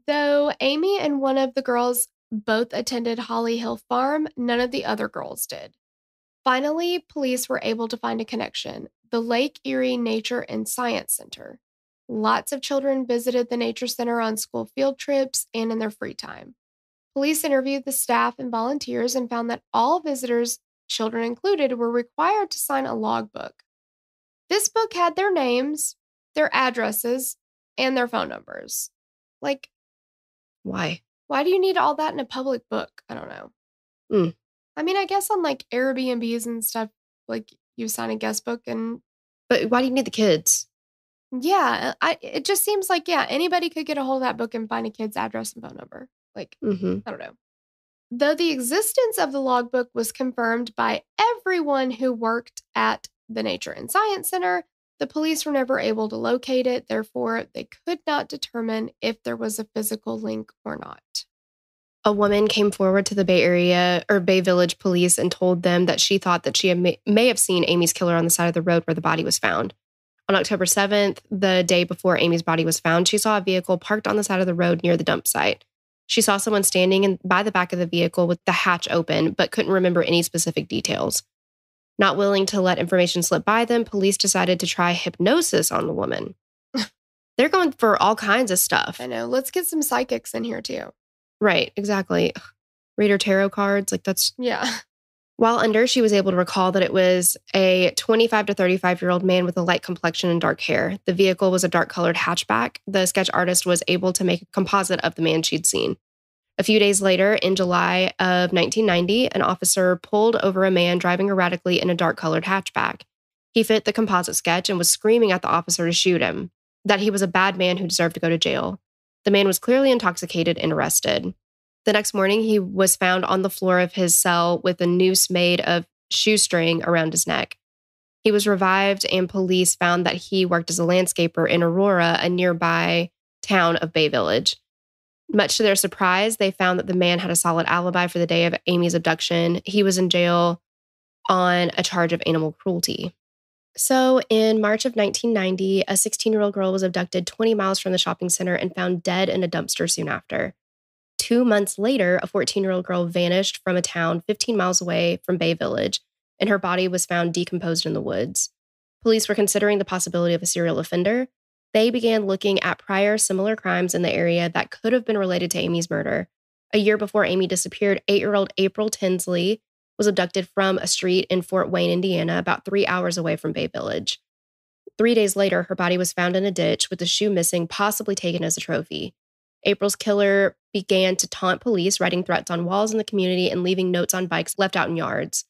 Though Amy and one of the girls both attended Holly Hill Farm, none of the other girls did. Finally, police were able to find a connection: the Lake Erie Nature and Science Center. Lots of children visited the Nature Center on school field trips and in their free time. Police interviewed the staff and volunteers and found that all visitors, children included, were required to sign a logbook. This book had their names, their addresses, and their phone numbers. Like, Why? why do you need all that in a public book? I don't know. Mm. I mean, I guess on like Airbnbs and stuff, like you sign a guest book and But why do you need the kids? yeah, it just seems like, yeah, anybody could get a hold of that book and find a kid's address and phone number. Like, Mm-hmm. I don't know. Though the existence of the logbook was confirmed by everyone who worked at the Nature and Science Center, the police were never able to locate it. Therefore, they could not determine if there was a physical link or not. A woman came forward to the Bay Area or Bay Village police and told them that she thought that she may have seen Amy's killer on the side of the road where the body was found. On October 7th, the day before Amy's body was found, she saw a vehicle parked on the side of the road near the dump site. She saw someone standing by the back of the vehicle with the hatch open, but couldn't remember any specific details. Not willing to let information slip by them, police decided to try hypnosis on the woman. They're going for all kinds of stuff. I know. Let's get some psychics in here too. Right, exactly. Read her tarot cards, like that's... Yeah. While under, she was able to recall that it was a 25 to 35-year-old man with a light complexion and dark hair. The vehicle was a dark-colored hatchback. The sketch artist was able to make a composite of the man she'd seen. A few days later, in July of 1990, an officer pulled over a man driving erratically in a dark-colored hatchback. He fit the composite sketch and was screaming at the officer to shoot him, that he was a bad man who deserved to go to jail. The man was clearly intoxicated and arrested. The next morning, he was found on the floor of his cell with a noose made of shoestring around his neck. He was revived, and police found that he worked as a landscaper in Aurora, a nearby town of Bay Village. Much to their surprise, they found that the man had a solid alibi for the day of Amy's abduction. He was in jail on a charge of animal cruelty. So in March of 1990, a 16-year-old girl was abducted 20 miles from the shopping center and found dead in a dumpster soon after. 2 months later, a 14-year-old girl vanished from a town 15 miles away from Bay Village, and her body was found decomposed in the woods. Police were considering the possibility of a serial offender. They began looking at prior similar crimes in the area that could have been related to Amy's murder. A year before Amy disappeared, 8-year-old April Tinsley was abducted from a street in Fort Wayne, Indiana, about 3 hours away from Bay Village. 3 days later, her body was found in a ditch with the shoe missing, possibly taken as a trophy. April's killer began to taunt police, writing threats on walls in the community and leaving notes on bikes left out in yards.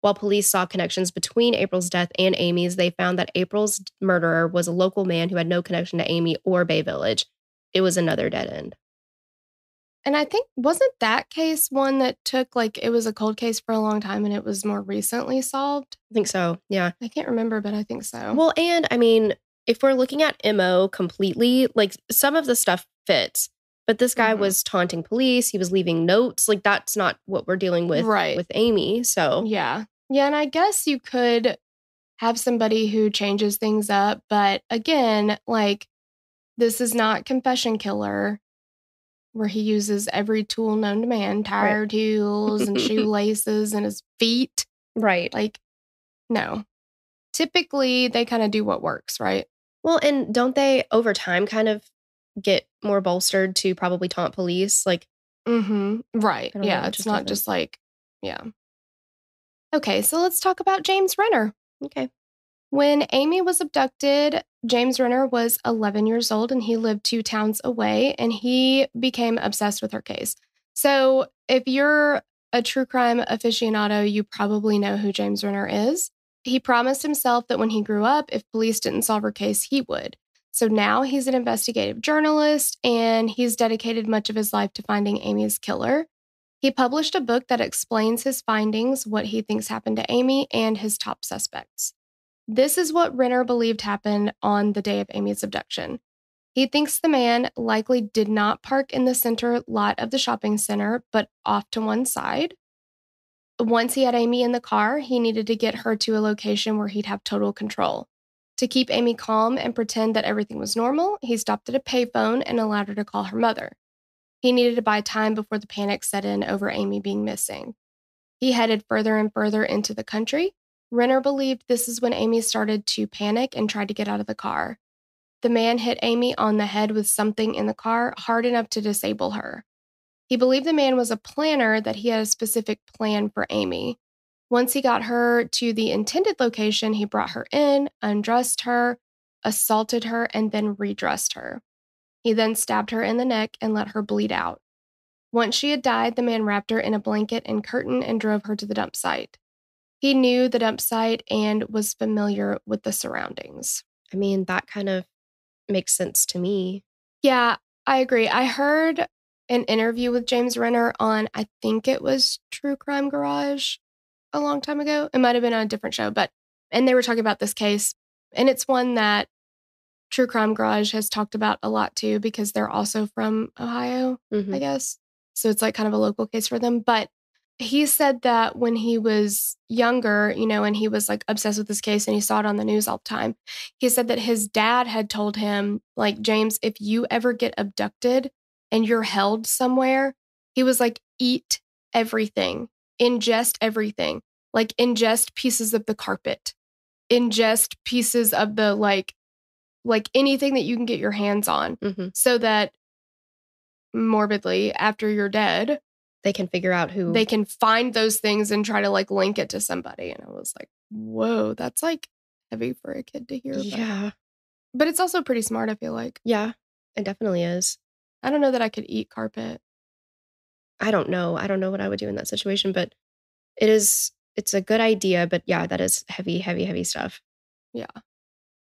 While police saw connections between April's death and Amy's, they found that April's murderer was a local man who had no connection to Amy or Bay Village. It was another dead end. And I think, wasn't that case one that took, like, it was a cold case for a long time and it was more recently solved? I think so, yeah. I can't remember, but I think so. Well, and I mean, if we're looking at MO completely, like some of the stuff fits, but this guy was taunting police. He was leaving notes. Like that's not what we're dealing with with Amy. So yeah. Yeah. And I guess you could have somebody who changes things up. But again, like this is not Confession Killer, where he uses every tool known to man, tire tools and shoelaces and his feet. Right. Like, no. Typically, they kind of do what works, right? Well, and don't they over time kind of get more bolstered to probably taunt police? Like, right. Yeah. It's not just like, yeah. Okay. So let's talk about James Renner. Okay. When Amy was abducted, James Renner was 11 years old and he lived 2 towns away, and he became obsessed with her case. So if you're a true crime aficionado, you probably know who James Renner is. He promised himself that when he grew up, if police didn't solve her case, he would. So now he's an investigative journalist and he's dedicated much of his life to finding Amy's killer. He published a book that explains his findings, what he thinks happened to Amy, and his top suspects. This is what Renner believed happened on the day of Amy's abduction. He thinks the man likely did not park in the center lot of the shopping center, but off to one side. Once he had Amy in the car, he needed to get her to a location where he'd have total control. To keep Amy calm and pretend that everything was normal, he stopped at a payphone and allowed her to call her mother. He needed to buy time before the panic set in over Amy being missing. He headed further and further into the country. Renner believed this is when Amy started to panic and tried to get out of the car. The man hit Amy on the head with something in the car hard enough to disable her. He believed the man was a planner, that he had a specific plan for Amy. Once he got her to the intended location, he brought her in, undressed her, assaulted her, and then redressed her. He then stabbed her in the neck and let her bleed out. Once she had died, the man wrapped her in a blanket and curtain and drove her to the dump site. He knew the dump site and was familiar with the surroundings. I mean, that kind of makes sense to me. Yeah, I agree. I heard an interview with James Renner on, I think it was True Crime Garage a long time ago. It might have been on a different show, and they were talking about this case. And it's one that True Crime Garage has talked about a lot too, because they're also from Ohio, I guess. So it's like kind of a local case for them. But he said that when he was younger, and he was like obsessed with this case and he saw it on the news all the time, he said that his dad had told him, like, James, if you ever get abducted and you're held somewhere, he was like, eat everything, ingest everything, like ingest pieces of the carpet, ingest pieces of the like anything that you can get your hands on, so that morbidly after you're dead, they can figure out who. They can find those things and try to like link it to somebody. And I was like, whoa, that's like heavy for a kid to hear. Yeah. But it's also pretty smart, I feel like. Yeah, it definitely is. I don't know that I could eat carpet. I don't know. I don't know what I would do in that situation, but it's a good idea. But yeah, that is heavy, heavy, heavy stuff. Yeah.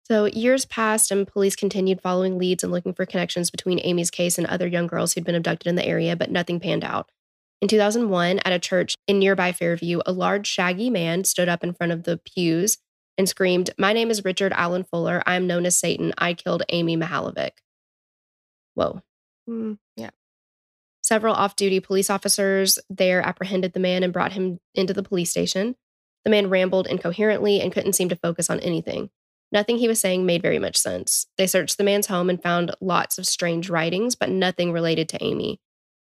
So years passed and police continued following leads and looking for connections between Amy's case and other young girls who'd been abducted in the area, but nothing panned out. In 2001, at a church in nearby Fairview, a large, shaggy man stood up in front of the pews and screamed, "My name is Richard Allen Fuller. I am known as Satan. I killed Amy Mihalovic." Whoa. Yeah. Several off-duty police officers there apprehended the man and brought him into the police station. The man rambled incoherently and couldn't seem to focus on anything. Nothing he was saying made very much sense. They searched the man's home and found lots of strange writings, but nothing related to Amy.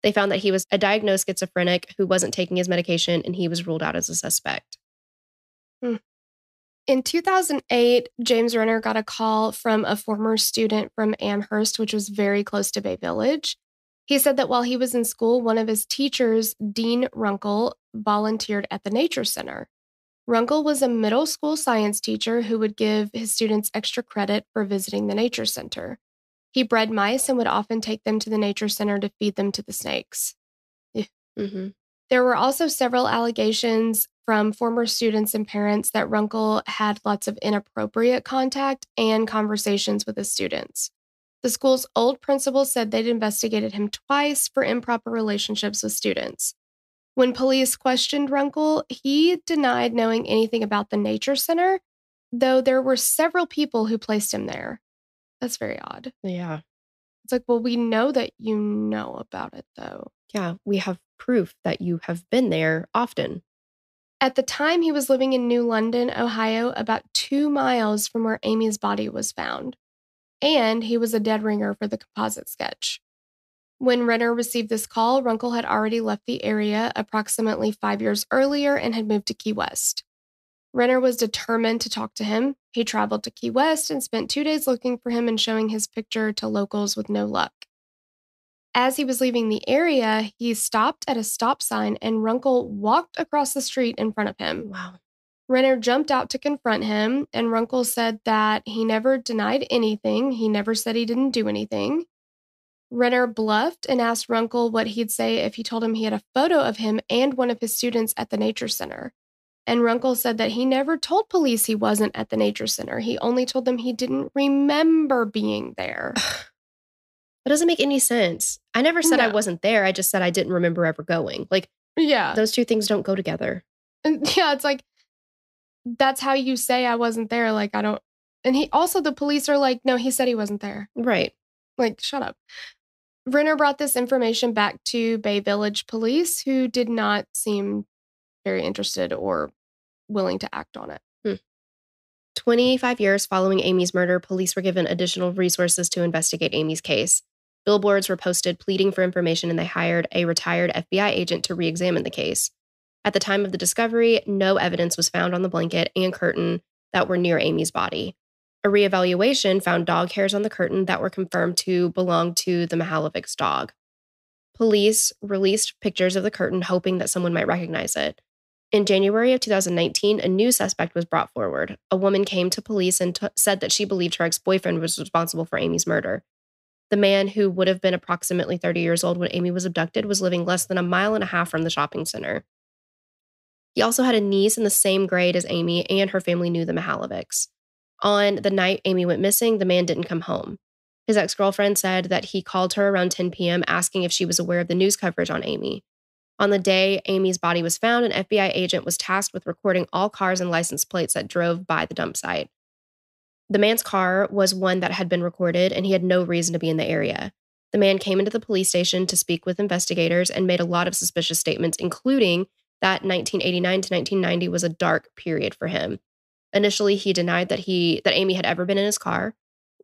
They found that he was a diagnosed schizophrenic who wasn't taking his medication, and he was ruled out as a suspect. In 2008, James Renner got a call from a former student from Amherst, which was very close to Bay Village. He said that while he was in school, one of his teachers, Dean Runkle, volunteered at the Nature Center. Runkle was a middle school science teacher who would give his students extra credit for visiting the Nature Center. He bred mice and would often take them to the Nature Center to feed them to the snakes. There were also several allegations from former students and parents that Runkle had lots of inappropriate contact and conversations with his students. The school's old principal said they'd investigated him twice for improper relationships with students. When police questioned Runkle, he denied knowing anything about the Nature Center, though there were several people who placed him there. That's very odd. Yeah. It's like, well, we know that you know about it, though. Yeah, we have proof that you have been there often. At the time, he was living in New London, Ohio, about 2 miles from where Amy's body was found. And he was a dead ringer for the composite sketch. When Renner received this call, Runkle had already left the area approximately 5 years earlier and had moved to Key West. Renner was determined to talk to him. He traveled to Key West and spent 2 days looking for him and showing his picture to locals with no luck. As he was leaving the area, he stopped at a stop sign and Runkle walked across the street in front of him. Wow. Renner jumped out to confront him, and Runkle said that he never denied anything. He never said he didn't do anything. Renner bluffed and asked Runkle what he'd say if he told him he had a photo of him and one of his students at the nature center. And Runkle said that he never told police he wasn't at the nature center. He only told them he didn't remember being there. That doesn't make any sense. I never said I No. wasn't there. I just said I didn't remember ever going. Like, Yeah. those two things don't go together. And yeah, it's like, that's how you say I wasn't there. Like, I don't. And the police are like, no, he said he wasn't there. Right. Like, shut up. Renner brought this information back to Bay Village police, who did not seem very interested or willing to act on it. 25 years following Amy's murder, police were given additional resources to investigate Amy's case. Billboards were posted pleading for information, and they hired a retired FBI agent to re-examine the case. At the time of the discovery, no evidence was found on the blanket and curtain that were near Amy's body. A reevaluation found dog hairs on the curtain that were confirmed to belong to the Mihalovics dog. Police released pictures of the curtain, hoping that someone might recognize it. In January of 2019, a new suspect was brought forward. A woman came to police and said that she believed her ex-boyfriend was responsible for Amy's murder. The man, who would have been approximately 30 years old when Amy was abducted, was living less than a mile and a half from the shopping center. He also had a niece in the same grade as Amy, and her family knew the Mihalovics. On the night Amy went missing, the man didn't come home. His ex-girlfriend said that he called her around 10 p.m. asking if she was aware of the news coverage on Amy. On the day Amy's body was found, an FBI agent was tasked with recording all cars and license plates that drove by the dump site. The man's car was one that had been recorded, and he had no reason to be in the area. The man came into the police station to speak with investigators and made a lot of suspicious statements, including that 1989 to 1990 was a dark period for him. Initially, he denied that Amy had ever been in his car.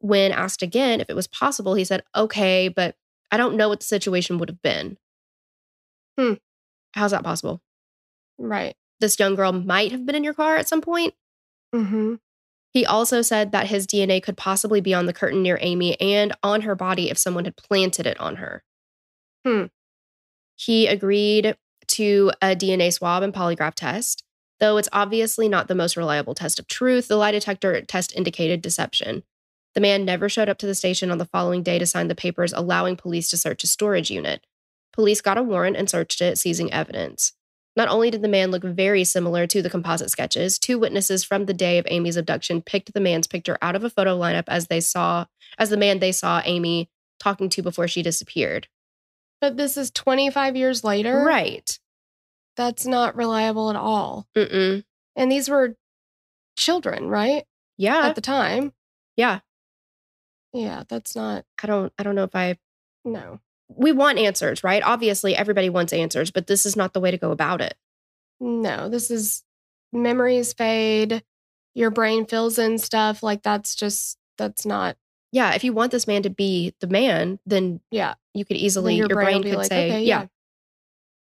When asked again if it was possible, he said, "Okay, but I don't know what the situation would have been." How's that possible? Right. This young girl might have been in your car at some point. Mm-hmm. He also said that his DNA could possibly be on the curtain near Amy and on her body if someone had planted it on her. He agreed to a DNA swab and polygraph test. Though it's obviously not the most reliable test of truth, the lie detector test indicated deception. The man never showed up to the station on the following day to sign the papers allowing police to search his storage unit. Police got a warrant and searched it, seizing evidence. Not only did the man look very similar to the composite sketches, two witnesses from the day of Amy's abduction picked the man's picture out of a photo lineup as the man they saw Amy talking to before she disappeared. But this is 25 years later? Right. That's not reliable at all. Mm-mm. And these were children, right? Yeah. At the time. Yeah. Yeah, that's not. I don't know if No. We want answers, right? Obviously, everybody wants answers, but this is not the way to go about it. No, this is memories fade. Your brain fills in stuff. Like, that's not. Yeah, if you want this man to be the man, then Yeah. you could easily, Then your brain could like, say, okay, yeah.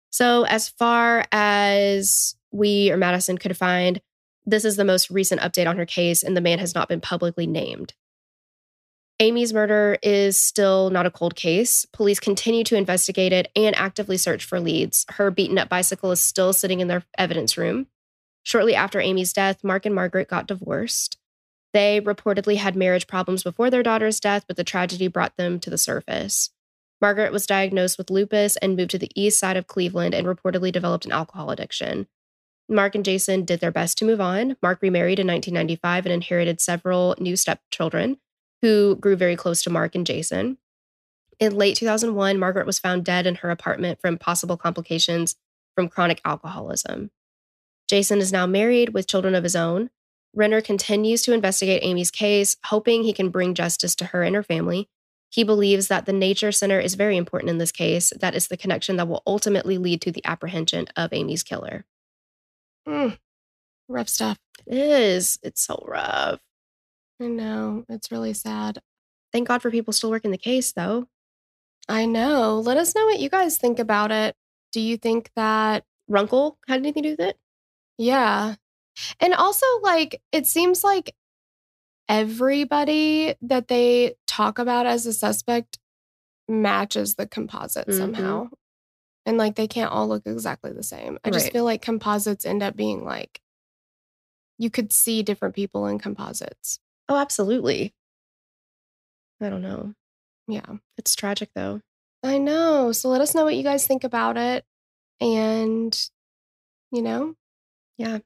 So as far as we or Madison could find, this is the most recent update on her case, and the man has not been publicly named. Amy's murder is still not a cold case. Police continue to investigate it and actively search for leads. Her beaten-up bicycle is still sitting in their evidence room. Shortly after Amy's death, Mark and Margaret got divorced. They reportedly had marriage problems before their daughter's death, but the tragedy brought them to the surface. Margaret was diagnosed with lupus and moved to the east side of Cleveland and reportedly developed an alcohol addiction. Mark and Jason did their best to move on. Mark remarried in 1995 and inherited several new stepchildren who grew very close to Mark and Jason. In late 2001, Margaret was found dead in her apartment from possible complications from chronic alcoholism. Jason is now married with children of his own. Renner continues to investigate Amy's case, hoping he can bring justice to her and her family. He believes that the Nature Center is very important in this case. That is the connection that will ultimately lead to the apprehension of Amy's killer. Rough stuff. It is. It's so rough. I know. It's really sad. Thank God for people still working the case, though. I know. Let us know what you guys think about it. Do you think that Runkle had anything to do with it? Yeah. And also, like, it seems like everybody that they talk about as a suspect matches the composite somehow. And, like, they can't all look exactly the same. I just feel like composites end up being, like, you could see different people in composites. Oh, absolutely. I don't know. Yeah. It's tragic, though. I know. So let us know what you guys think about it. And, Yeah.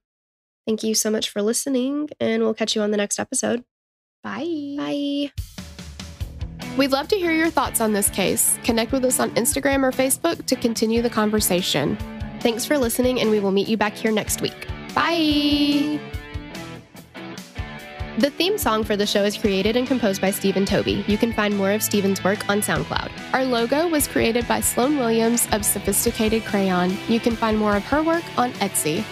Thank you so much for listening, and we'll catch you on the next episode. bye. Bye. We'd love to hear your thoughts on this case. Connect with us on Instagram or Facebook to continue the conversation. Thanks for listening, and we will meet you back here next week. Bye. The theme song for the show is created and composed by Stephen Toby. You can find more of Stephen's work on SoundCloud. Our logo was created by Sloan Williams of Sophisticated Crayon. You can find more of her work on Etsy.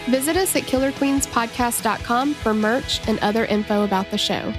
Visit us at killerqueenspodcast.com for merch and other info about the show.